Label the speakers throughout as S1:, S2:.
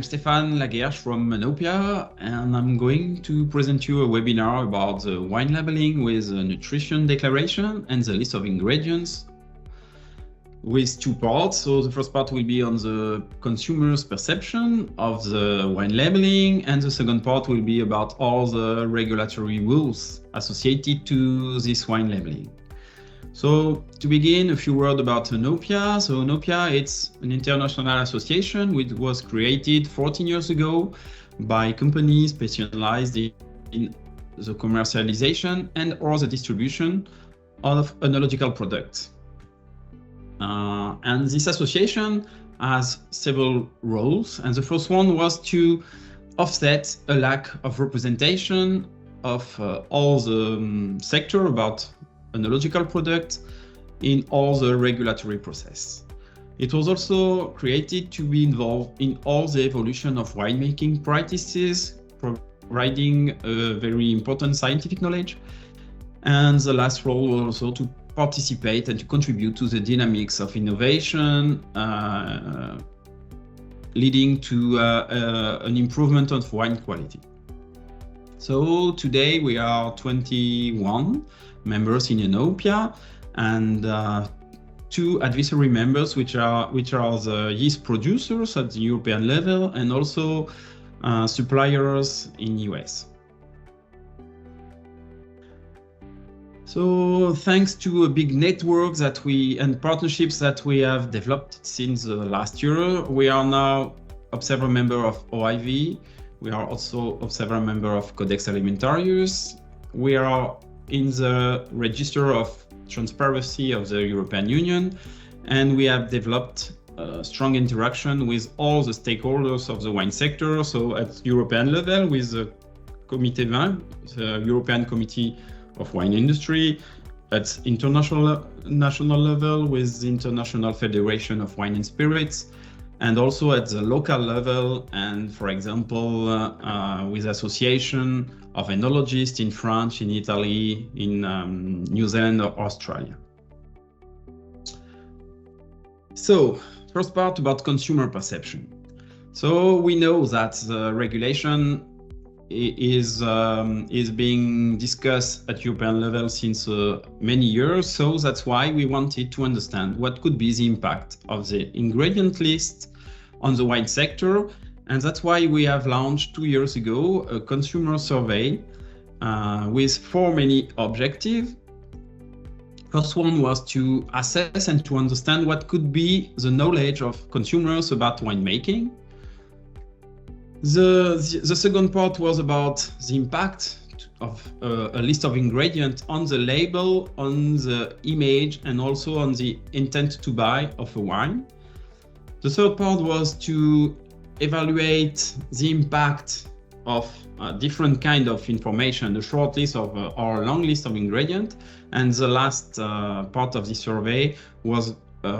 S1: Stéphane Laguerche from Menopia, and I'm going to present you a webinar about the wine labeling with a nutrition declaration and the list of ingredients with two parts. So the first part will be on the consumer's perception of the wine labeling, and the second part will be about all the regulatory rules associated to this wine labeling. So to begin, a few words about Menopia. So Menopia, it's an international association which was created 14 years ago by companies specialized in the commercialization and or the distribution of enological products. And this association has several roles, and the first one was to offset a lack of representation of all the sector about enological products in all the regulatory process. It was also created to be involved in all the evolution of winemaking practices, providing a very important scientific knowledge. And the last role was also to participate and to contribute to the dynamics of innovation, leading to an improvement of wine quality. So today we are 21 members in Menopia and two advisory members, which are the yeast producers at the European level and also suppliers in US. So thanks to a big network and partnerships that we have developed since last year, we are now observer member of OIV. We are also observer member of Codex Alimentarius. We are in the Register of Transparency of the European Union, and we have developed a strong interaction with all the stakeholders of the wine sector. So at European level with the Comité Vin, the European Committee of Wine Industry, at national level with the International Federation of Wine and Spirits, and also at the local level, and for example, with Association of Enologists in France, in Italy, in New Zealand or Australia. So, first part about consumer perception. So we know that the regulation is being discussed at European level since many years. So that's why we wanted to understand what could be the impact of the ingredient list on the wine sector. And that's why we have launched 2 years ago a consumer survey with 4 main objectives. First one was to assess and to understand what could be the knowledge of consumers about winemaking. The second part was about the impact of a list of ingredients on the label, on the image, and also on the intent to buy of a wine. The third part was to evaluate the impact of different kind of information, a short list of or a long list of ingredients. And the last part of the survey was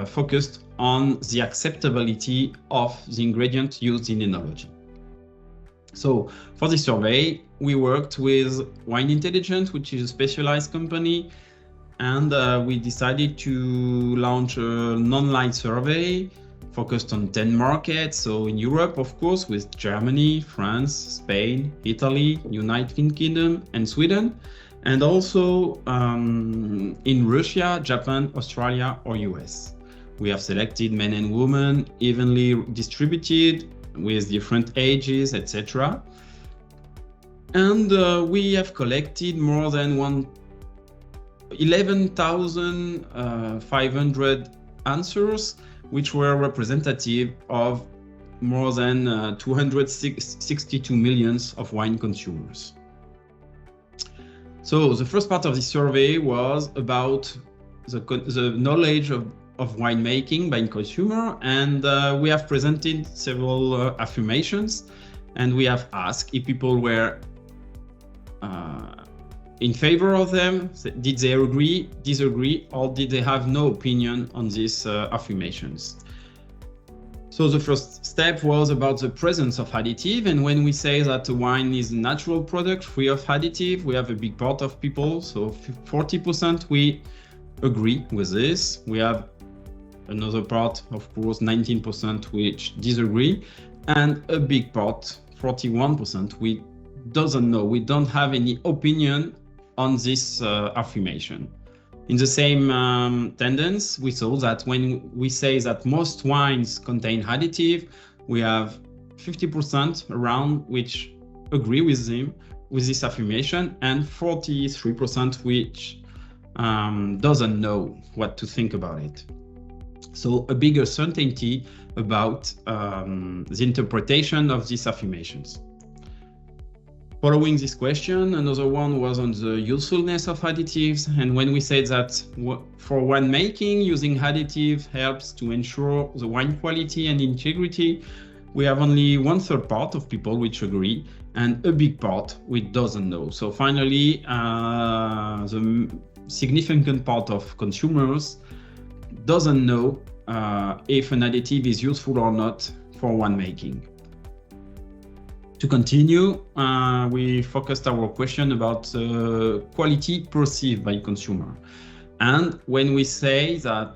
S1: focused on the acceptability of the ingredients used in enology. So for this survey, we worked with Wine Intelligence, which is a specialized company, and we decided to launch an online survey focused on 10 markets. So in Europe, of course, with Germany, France, Spain, Italy, United Kingdom, and Sweden, and also in Russia, Japan, Australia, or US. We have selected men and women evenly distributed with different ages, etc. And we have collected more than 11,500 answers, which were representative of more than 262 million of wine consumers. So the first part of the survey was about the knowledge of winemaking by consumer, and we have presented several affirmations, and we have asked if people were in favor of them, did they agree, disagree, or did they have no opinion on these affirmations. So the first step was about the presence of additive, and when we say that a wine is a natural product free of additive, we have a big part of people, so 40% we agree with this. We have another part, of course, 19% which disagree, And a big part, 41%, we doesn't know. We don't have any opinion on this affirmation. In the same tendency, we saw that when we say that most wines contain additive, we have 50% around which agree with this affirmation, and 43% which doesn't know what to think about it. So a bigger certainty about the interpretation of these affirmations. Following this question, another one was on the usefulness of additives. And when we said that for winemaking, using additive helps to ensure the wine quality and integrity, we have only 1/3 part of people which agree and a big part which doesn't know. So finally, the significant part of consumers doesn't know if an additive is useful or not for winemaking. To continue, we focused our question about quality perceived by consumer. And when we say that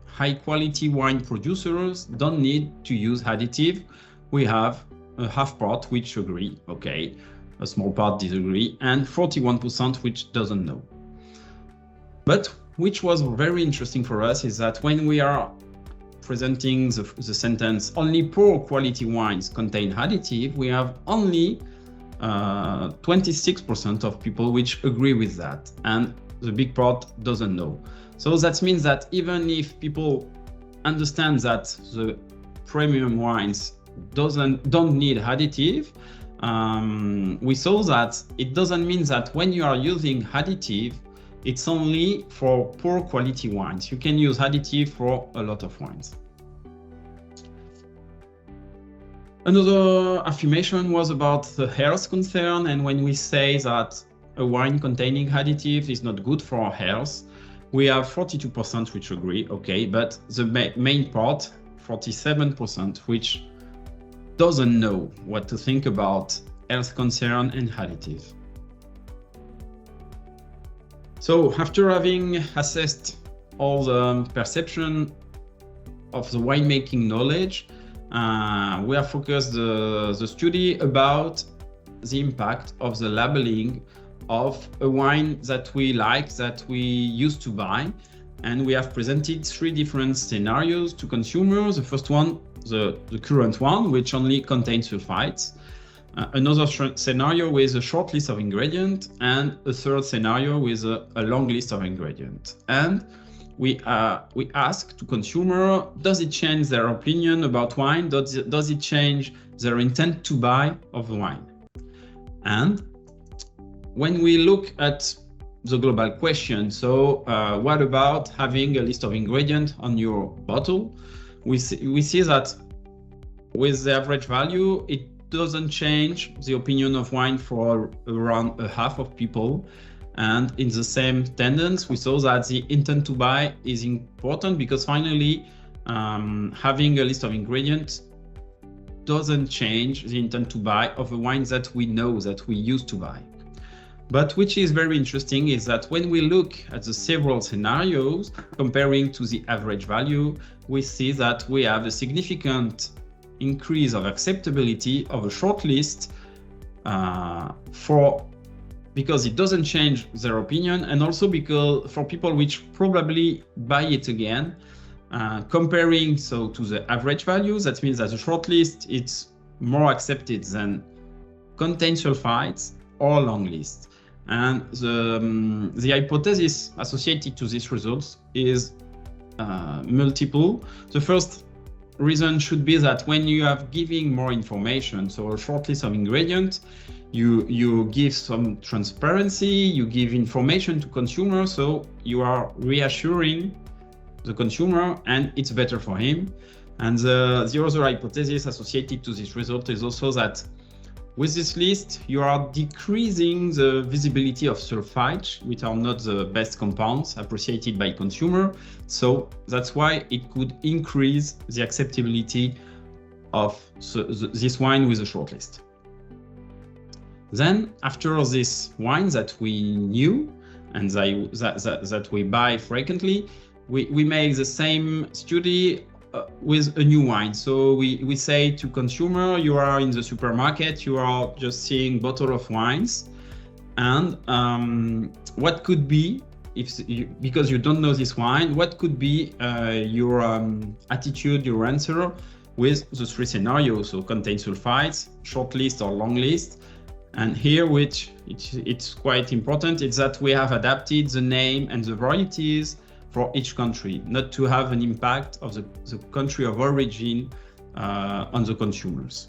S1: high quality wine producers don't need to use additive, we have a half part which agree, okay, a small part disagree, and 41% which doesn't know. But which was very interesting for us is that when we are presenting the sentence only poor quality wines contain additive, we have only 26% of people which agree with that, and the big part doesn't know. So that means that even if people understand that the premium wines don't need additive, we saw that it doesn't mean that when you are using additive, it's only for poor quality wines. You can use additive for a lot of wines. Another affirmation was about the health concern, and when we say that a wine containing additive is not good for our health, we have 42% which agree, okay, but the main part, 47%, which doesn't know what to think about health concern and additive. So after having assessed all the perception of the winemaking knowledge, we have focused the study about the impact of the labeling of a wine that we like, that we used to buy. And we have presented 3 different scenarios to consumers. The first one, the current one, which only contains sulfites. Another scenario with a short list of ingredients, and a third scenario with a long list of ingredients. And we ask to consumer, does it change their opinion about wine? Does it change their intent to buy of the wine? And when we look at the global question, so what about having a list of ingredients on your bottle? We see that with the average value, it doesn't change the opinion of wine for around a half of people. And in the same tendency, we saw that the intent to buy is important because finally, having a list of ingredients doesn't change the intent to buy of a wine that we know, that we used to buy. But which is very interesting is that when we look at the several scenarios comparing to the average value, we see that we have a significant increase of acceptability of a short list because it doesn't change their opinion, and also because for people which probably buy it again, comparing so to the average value, that means that the short list it's more accepted than contain sulfites or long list. And the hypothesis associated to these results is multiple. The first reason should be that when you have giving more information, so a short list of ingredients, you give some transparency, you give information to consumers, so you are reassuring the consumer and it's better for him. And the other hypothesis associated to this result is also that with this list, you are decreasing the visibility of sulfites, which are not the best compounds appreciated by consumer. So that's why it could increase the acceptability of this wine with a short list. Then, after this wine that we knew and that we buy frequently, we make the same study with a new wine. So we say to consumer, you are in the supermarket, you are just seeing bottle of wines, and what could be, because you don't know this wine, what could be your attitude, your answer with the three scenarios? So contain sulfites, short list or long list. And here, which it's quite important, is that we have adapted the name and the varieties for each country, not to have an impact of the country of origin on the consumers.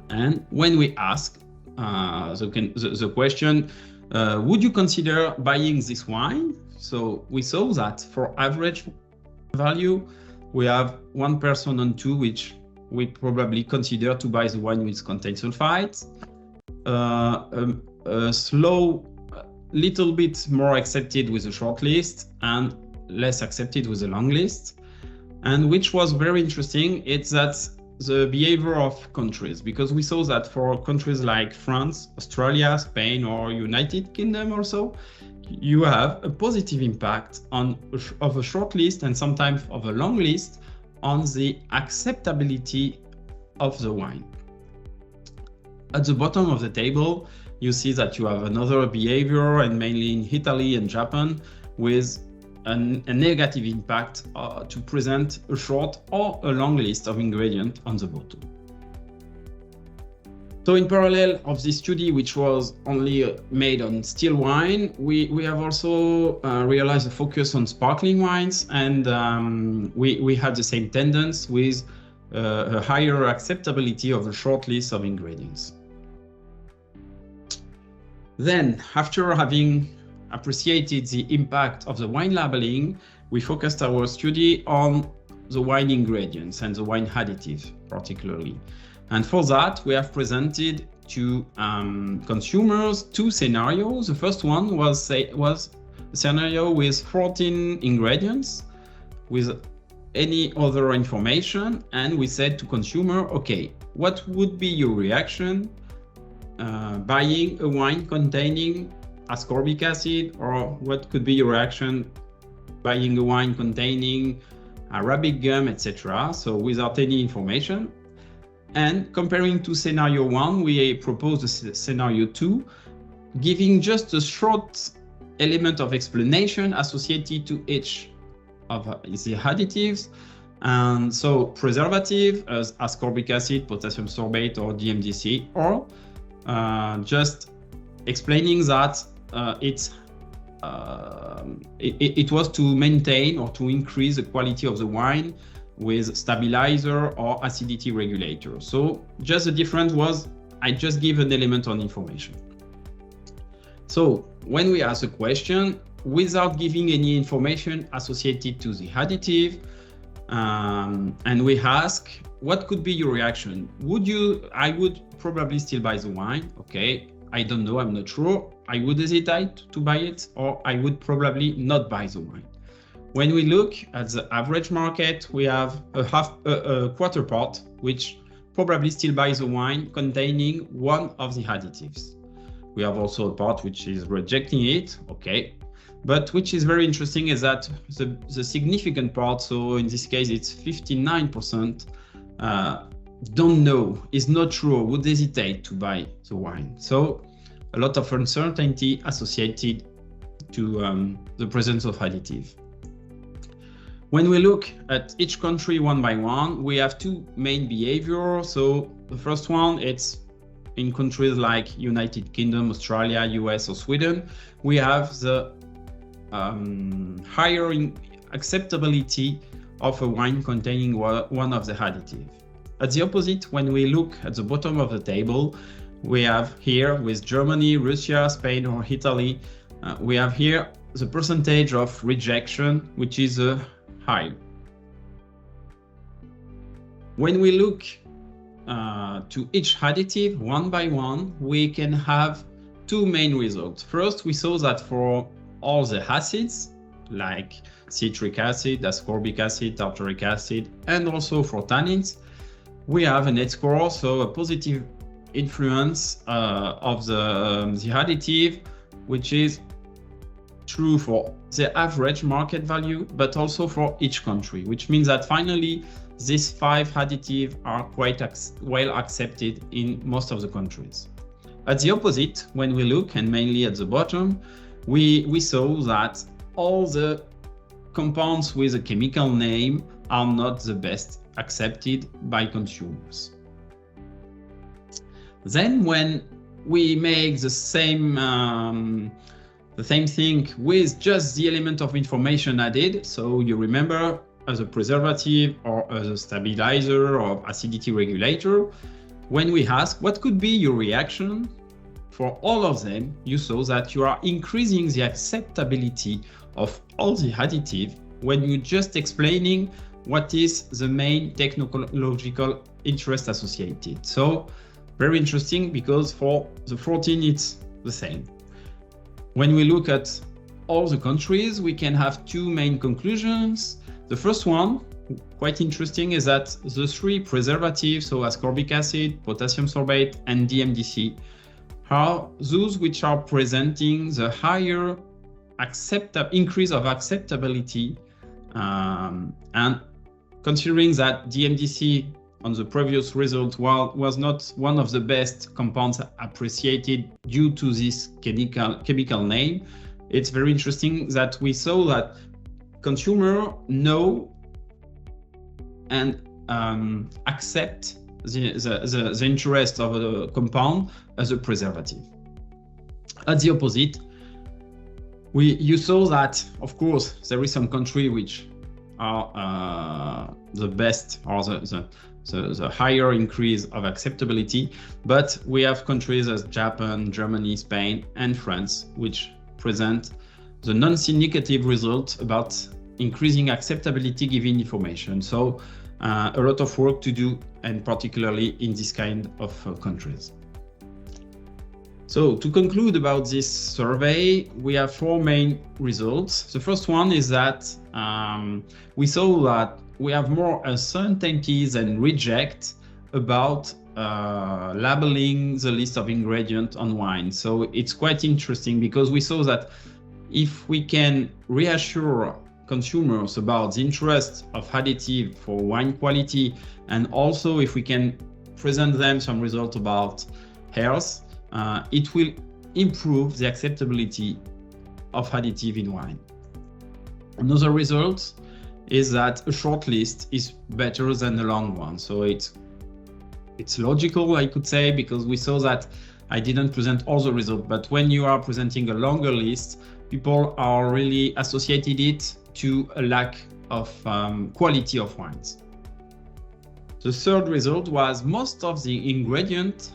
S1: And when we ask the question, would you consider buying this wine? So we saw that for average value, we have 1 person on 2 which we probably consider to buy the wine which contains sulfites. A slow, little bit more accepted with a short list and less accepted with a long list. And which was very interesting, it's that the behavior of countries, because we saw that for countries like France, Australia, Spain, or United Kingdom also, you have a positive impact of a short list and sometimes of a long list on the acceptability of the wine. At the bottom of the table, you see that you have another behavior, and mainly in Italy and Japan, with a negative impact to present a short or a long list of ingredients on the bottle. So in parallel of this study, which was only made on still wine, we have also realized a focus on sparkling wines, and we had the same tendency with a higher acceptability of a short list of ingredients. Then, after having appreciated the impact of the wine labeling, we focused our study on the wine ingredients and the wine additive particularly. And for that, we have presented to consumers 2 scenarios. The first one was a scenario with 14 ingredients with any other information, and we said to consumer, okay, what would be your reaction buying a wine containing ascorbic acid, or what could be your reaction buying a wine containing Arabic gum, etc. So without any information. And comparing to scenario 1, we proposed a scenario 2, giving just a short element of explanation associated to each of the additives. And so preservative as ascorbic acid, potassium sorbate, or DMDC, or just explaining that it was to maintain or to increase the quality of the wine with stabilizer or acidity regulator. So just the difference was I just give an element on information. So when we ask a question without giving any information associated to the additive, and we ask, what could be your reaction? I would probably still buy the wine. Okay, I don't know, I'm not sure. I would hesitate to buy it, or I would probably not buy the wine. When we look at the average market, we have a quarter part, which probably still buys the wine containing one of the additives. We have also a part which is rejecting it, okay. But which is very interesting is that the significant part, so in this case it's 59%, don't know, is not sure, would hesitate to buy the wine. So a lot of uncertainty associated to the presence of additive. When we look at each country one by one, we have 2 main behaviors. So the first one, it's in countries like United Kingdom, Australia, US, or Sweden, we have the higher acceptability of a wine containing one of the additives. At the opposite, when we look at the bottom of the table, we have here with Germany, Russia, Spain, or Italy, we have here the percentage of rejection, which is high. When we look to each additive one by one, we can have 2 main results. First, we saw that for all the acids, like citric acid, ascorbic acid, tartaric acid, and also for tannins, we have a net score, so a positive influence of the additive, which is true for the average market value, but also for each country, which means that finally these 5 additives are quite well accepted in most of the countries. At the opposite, when we look, and mainly at the bottom, we saw that all the compounds with a chemical name are not the best accepted by consumers. Then when we make the same thing with just the element of information added, so you remember as a preservative or as a stabilizer or acidity regulator, when we ask what could be your reaction for all of them, you saw that you are increasing the acceptability of all the additive when you're just explaining what is the main technological interest associated. So very interesting, because for the 14 it's the same. When we look at all the countries, we can have 2 main conclusions. The first one, quite interesting, is that the 3 preservatives, so ascorbic acid, potassium sorbate, and DMDC, are those which are presenting the higher increase of acceptability, and considering that DMDC on the previous result was not one of the best compounds appreciated due to this chemical name, it's very interesting that we saw that consumers know and accept the interest of a compound as a preservative. At the opposite, you saw that, of course, there is some country which are the best, or the higher increase of acceptability, but we have countries as Japan, Germany, Spain, and France, which present the non-significative result about increasing acceptability given information. So a lot of work to do, and particularly in this kind of countries. So to conclude about this survey, we have 4 main results. The first one is that we saw that we have more uncertainties and reject about labeling the list of ingredients on wine. So it's quite interesting, because we saw that if we can reassure consumers about the interest of additive for wine quality, and also if we can present them some results about health, it will improve the acceptability of additive in wine. Another result is that a short list is better than a long one. So it's logical, I could say, because we saw that I didn't present all the results, but when you are presenting a longer list, people are really associated it to a lack of quality of wines. The third result was most of the ingredients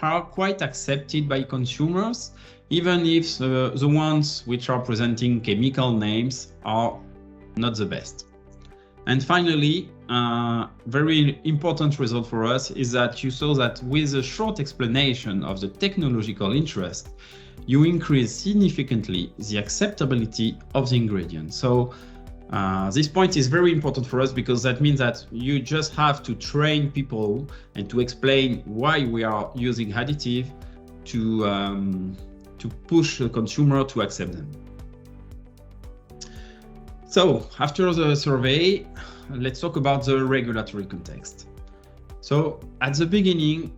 S1: are quite accepted by consumers, even if the ones which are presenting chemical names are not the best. And finally, very important result for us is that you saw that with a short explanation of the technological interest, you increase significantly the acceptability of the ingredient. So this point is very important for us, because that means that you just have to train people and to explain why we are using additive to push the consumer to accept them. So after the survey, let's talk about the regulatory context. So at the beginning,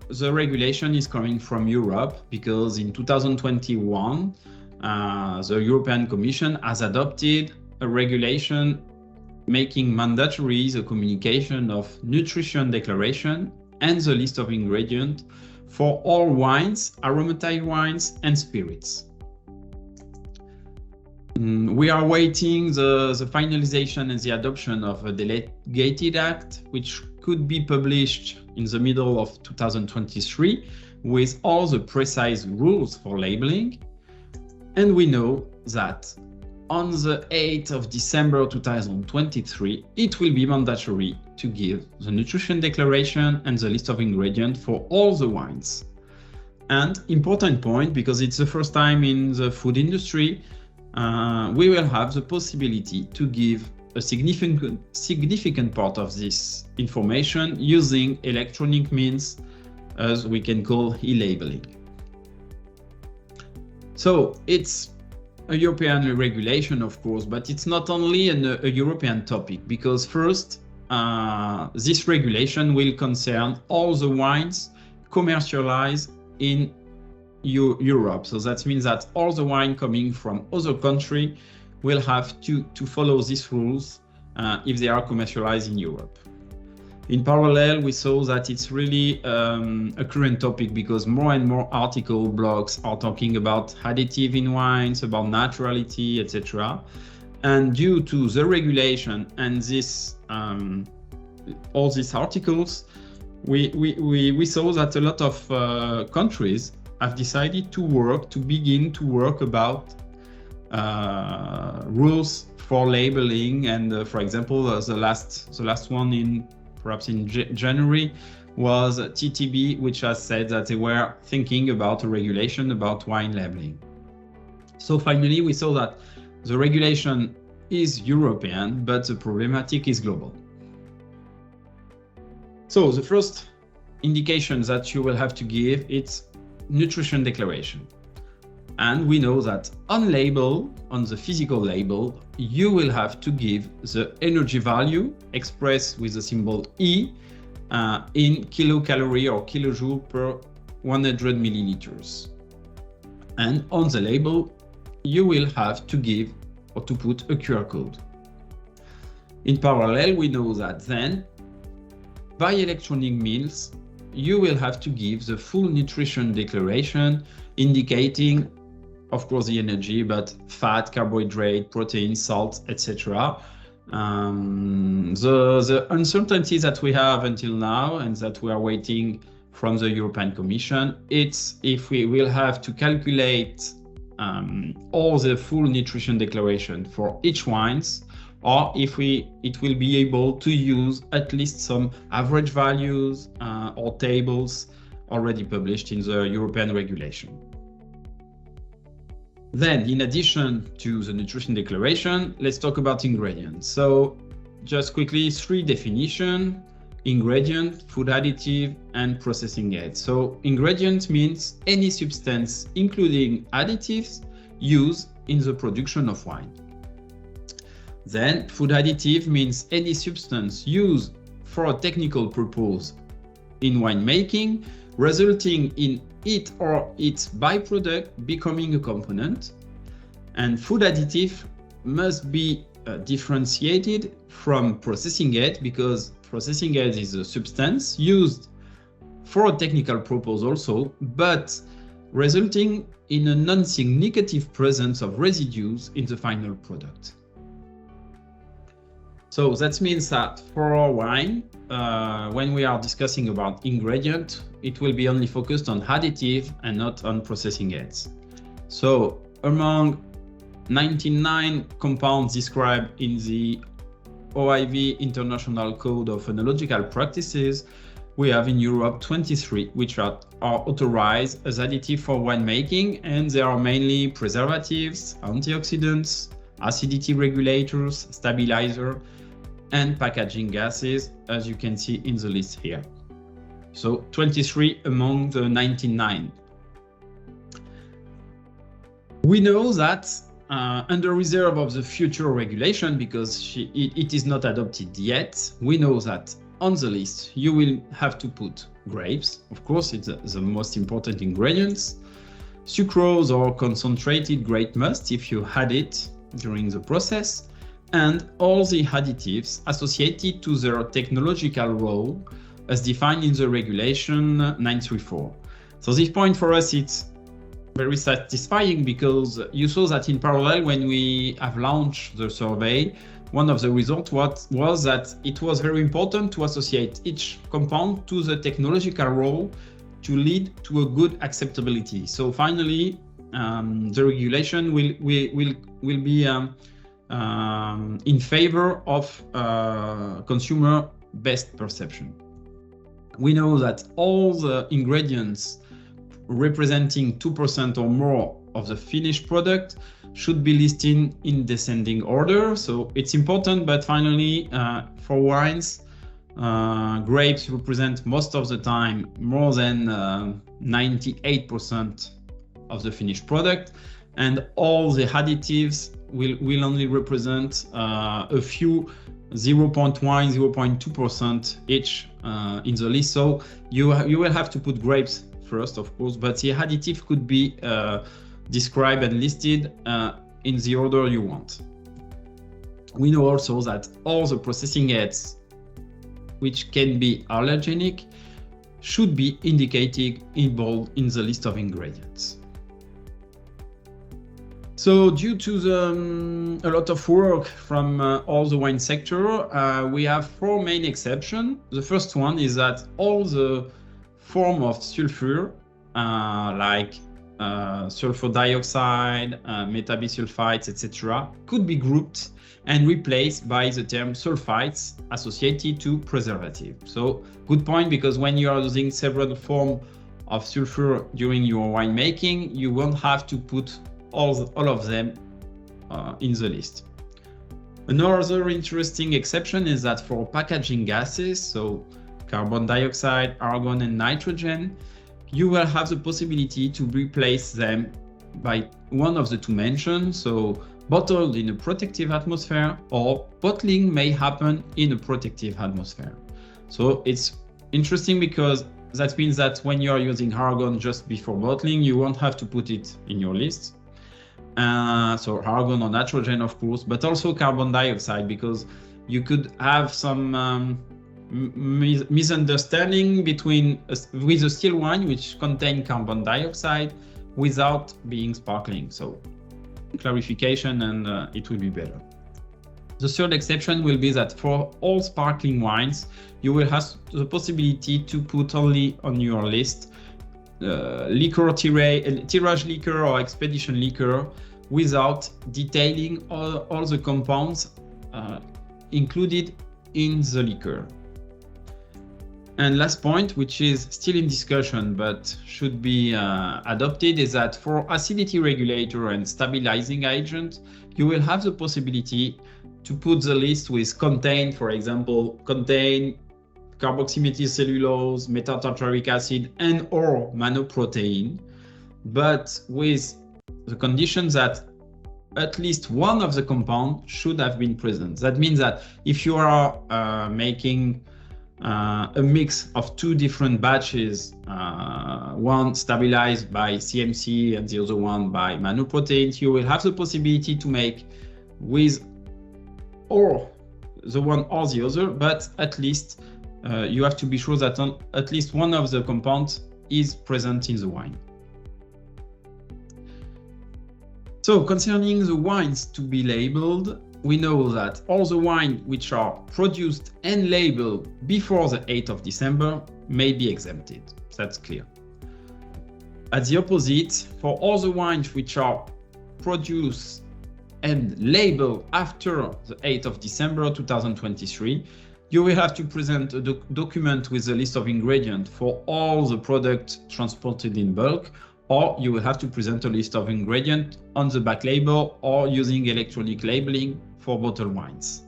S1: the regulation is coming from Europe, because in 2021, the European Commission has adopted a regulation making mandatory the communication of nutrition declaration and the list of ingredients for all wines, aromatized wines, and spirits. We are waiting the finalization and the adoption of a delegated act, which could be published in the middle of 2023 with all the precise rules for labeling. And we know that on the 8th of December 2023, it will be mandatory to give the nutrition declaration and the list of ingredients for all the wines. And important point, because it's the first time in the food industry, we will have the possibility to give a significant part of this information using electronic means, as we can call e-labeling. So it's a European regulation, of course, but it's not only a European topic, because first, this regulation will concern all the wines commercialized in Europe. So that means that all the wine coming from other countries will have to follow these rules if they are commercialized in Europe. In parallel, we saw that it's really a current topic, because more and more article blogs are talking about additive in wines, about naturality, etc. And due to the regulation and this all these articles, we saw that a lot of countries have decided to begin to work about rules for labeling. And for example, the last one perhaps in January was TTB, which has said that they were thinking about a regulation about wine labeling. So finally, we saw that the regulation is European, but the problematic is global. So the first indication that you will have to give, it's nutrition declaration. And we know that on the physical label, you will have to give the energy value expressed with the symbol E in kilocalorie or kilojoule per 100 milliliters. And on the label, you will have to give or to put a QR code. In parallel, we know that then, by electronic means, you will have to give the full nutrition declaration indicating, of course, the energy, but fat, carbohydrate, protein, salt, etc. The uncertainty that we have until now and that we are waiting from the European Commission, it's if we will have to calculate all the full nutrition declaration for each wines, or if it will be able to use at least some average values or tables already published in the European regulation. Then, in addition to the nutrition declaration, let's talk about ingredients. So just quickly, 3 definitions: ingredient, food additive, and processing aids. So ingredient means any substance, including additives, used in the production of wine. Then food additive means any substance used for a technical purpose in winemaking, resulting in it or its byproduct becoming a component. And food additive must be differentiated from processing aid, because processing aid is a substance used for a technical purpose also, but resulting in a non-significant presence of residues in the final product. So that means that for our wine, when we are discussing about ingredient, it will be only focused on additive and not on processing aids. So among 99 compounds described in the OIV International Code of Phenological Practices, we have in Europe 23 which are authorized as additive for winemaking, and they are mainly preservatives, antioxidants, acidity regulators, stabilizer, and packaging gases, as you can see in the list here. So 23 among the 99. We know that under reserve of the future regulation, because it is not adopted yet, we know that on the list you will have to put grapes, of course, it's the most important ingredients, sucrose or concentrated grape must if you had it during the process, and all the additives associated to their technological role as defined in the regulation 934. So this point for us, it's very satisfying, because you saw that in parallel when we have launched the survey, one of the results was that it was very important to associate each compound to the technological role to lead to a good acceptability. So finally, the regulation will be in favor of consumer best perception. We know that all the ingredients representing 2% or more of the finished product should be listed in descending order. So it's important, but finally, for wines, grapes represent most of the time more than 98% of the finished product. and all the additives will only represent a few 0.1, 0.2% each in the list. So you will have to put grapes first, of course, but the additive could be described and listed in the order you want. We know also that all the processing aids which can be allergenic should be indicated in bold in the list of ingredients. So due to a lot of work from all the wine sector, we have 4 main exceptions. The first one is that all the form of sulfur, like sulfur dioxide, metabisulfites, etc., could be grouped and replaced by the term sulfites associated to preservative. So good point, because when you are using several forms of sulfur during your winemaking, you won't have to put all of them in the list. Another interesting exception is that for packaging gases, so carbon dioxide, argon, and nitrogen, you will have the possibility to replace them by one of the two mentioned, so bottled in a protective atmosphere, or bottling may happen in a protective atmosphere. So it's interesting because that means that when you are using argon just before bottling, you won't have to put it in your list. So argon or nitrogen, of course, but also carbon dioxide, because you could have some misunderstanding with a still wine which contain carbon dioxide without being sparkling. So clarification, and it will be better. The third exception will be that for all sparkling wines, you will have the possibility to put only on your list liqueur tirage liquor or expedition liquor without detailing all the compounds included in the liquor. And last point, which is still in discussion but should be adopted, is that for acidity regulator and stabilizing agent, you will have the possibility to put the list with contain, for example, contain carboxymethyl cellulose, metatartaric acid, and or manoprotein, but with the condition that at least one of the compounds should have been present. That means that if you are making a mix of 2 different batches, one stabilized by CMC and the other one by manoproteins, you will have the possibility to make with or the one or the other, but at least you have to be sure that at least one of the compounds is present in the wine. So concerning the wines to be labeled, we know that all the wines which are produced and labeled before the 8th of December may be exempted. That's clear. At the opposite, for all the wines which are produced and labeled after the 8th of December 2023, you will have to present a document with a list of ingredients for all the products transported in bulk, or you will have to present a list of ingredients on the back label or using electronic labeling for bottled wines,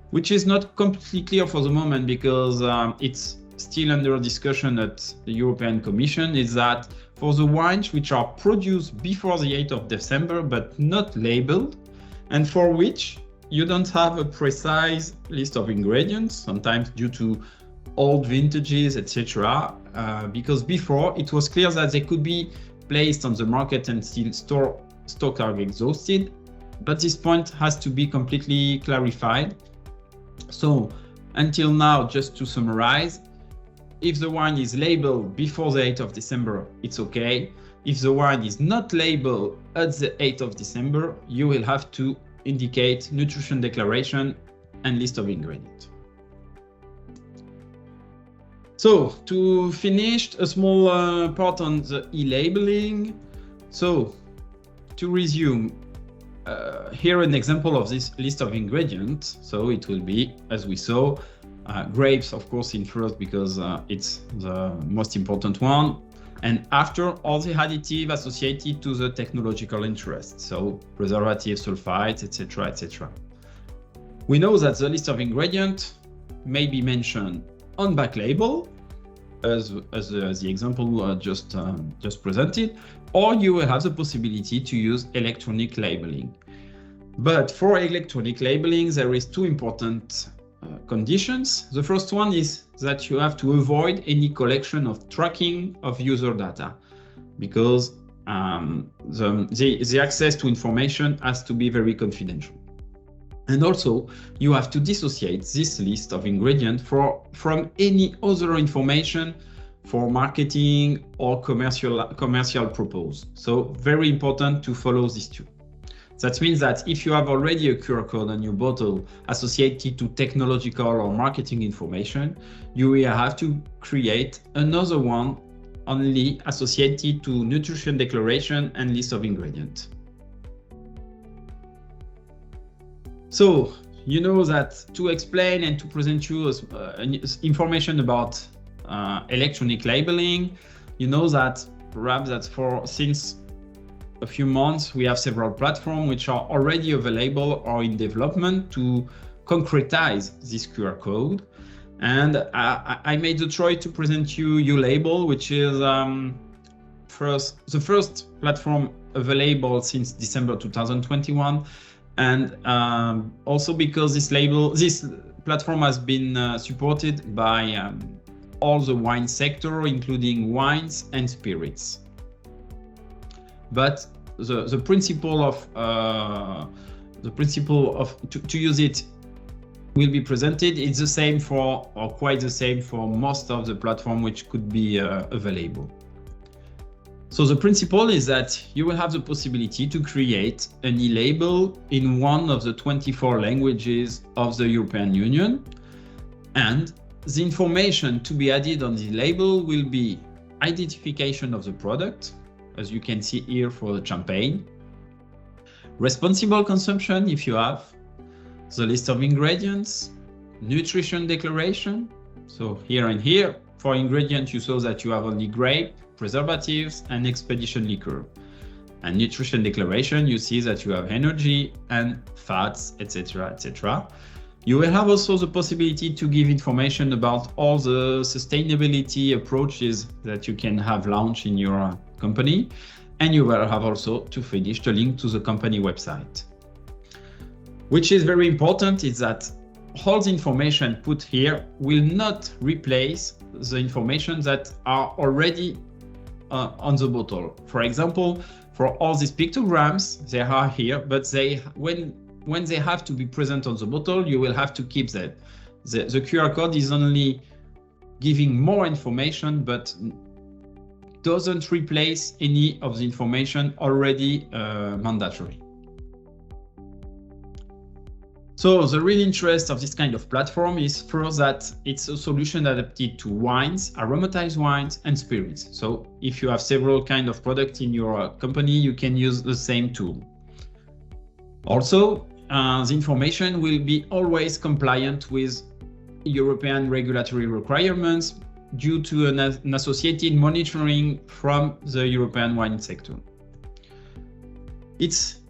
S1: which is not completely clear for the moment because it's still under discussion at the European Commission, is that for the wines which are produced before the 8th of December but not labeled, and for which you don't have a precise list of ingredients, sometimes due to old vintages, etc., because before it was clear that they could be placed on the market and still stock are exhausted, but this point has to be completely clarified. So until now, just to summarize, if the wine is labeled before the 8th of December, it's okay. If the wine is not labeled at the 8th of December, you will have to indicate nutrition declaration and list of ingredients. So to finish, a small part on the e-labeling. So to resume, here an example of this list of ingredients. So it will be, as we saw, grapes, of course, in first because it's the most important one. And after, all the additive associated to the technological interest. So preservative, sulfites, etc., etc. We know that the list of ingredients may be mentioned on back label, as the example just presented, or you will have the possibility to use electronic labeling. But for electronic labeling, there is two important conditions. The first one is that you have to avoid any collection of tracking of user data, because the access to information has to be very confidential. And also, you have to dissociate this list of ingredients from any other information for marketing or commercial purpose. So very important to follow these two. That means that if you have already a QR code on your bottle associated to technological or marketing information, you will have to create another one only associated to nutrition declaration and list of ingredients. So you know that to explain and to present you information about electronic labeling, you know that perhaps that since a few months we have several platforms which are already available or in development to concretize this QR code. And I made the choice to present you YouLabel, which is the first platform available since December 2021. And also because this platform has been supported by all the wine sector, including wines and spirits. But the principle of to use it will be presented. It's the same for, or quite the same for, most of the platform which could be available. So the principle is that you will have the possibility to create an e-label in one of the 24 languages of the European Union, and the information to be added on the label will be identification of the product, as you can see here for the champagne, responsible consumption if you have, the list of ingredients, nutrition declaration. So here and here, for ingredients you saw that you have only grape, preservatives and expedition liquor. And nutrition declaration, you see that you have energy and fats, etc., etc. You will have also the possibility to give information about all the sustainability approaches that you can have launched in your company. And you will have also to finish the link to the company website. Which is very important is that all the information put here will not replace the information that are already on the bottle. For example, for all these pictograms, they are here, but when they have to be present on the bottle, you will have to keep that. The QR code is only giving more information, but doesn't replace any of the information already mandatory. So the real interest of this kind of platform is first that it's a solution adapted to wines, aromatized wines and spirits. So if you have several kinds of products in your company, you can use the same tool. Also, the information will be always compliant with European regulatory requirements due to an associated monitoring from the European wine sector. It's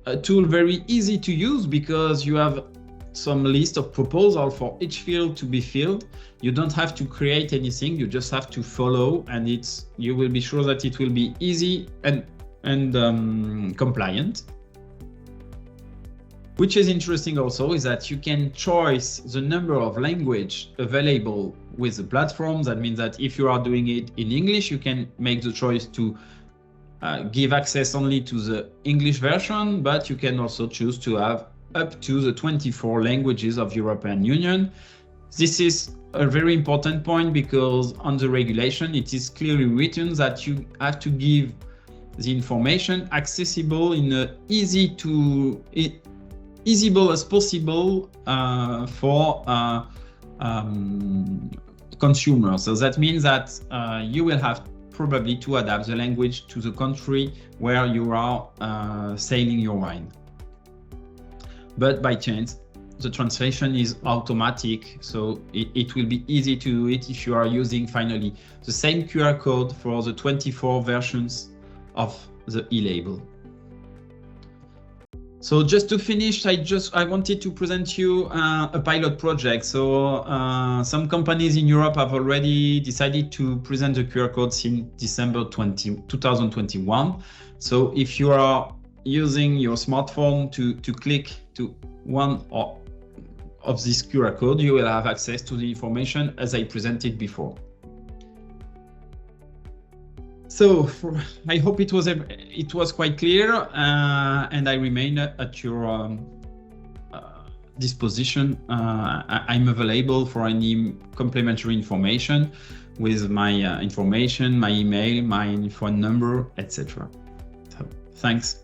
S1: a tool very easy to use because you have some list of proposals for each field to be filled. You don't have to create anything, you just have to follow, and you will be sure that it will be easy and compliant. Which is interesting also is that you can choose the number of language available with the platform. That means that if you are doing it in English, you can make the choice to give access only to the English version, but you can also choose to have up to the 24 languages of European Union. This is a very important point because on the regulation, it is clearly written that you have to give the information accessible in a easyable as possible for consumers. So that means that you will have probably to adapt the language to the country where you are selling your wine. But by chance, the translation is automatic, so it will be easy to do it if you are using finally the same QR code for the 24 versions of the e-label. So just to finish, I wanted to present you a pilot project. So some companies in Europe have already decided to present the QR code since December 2021. So if you are using your smartphone to click to one of this QR code, you will have access to the information as I presented before. So I hope it was quite clear, and I remain at your disposition. I'm available for any complementary information with my information, my email, my phone number, etc. So, thanks.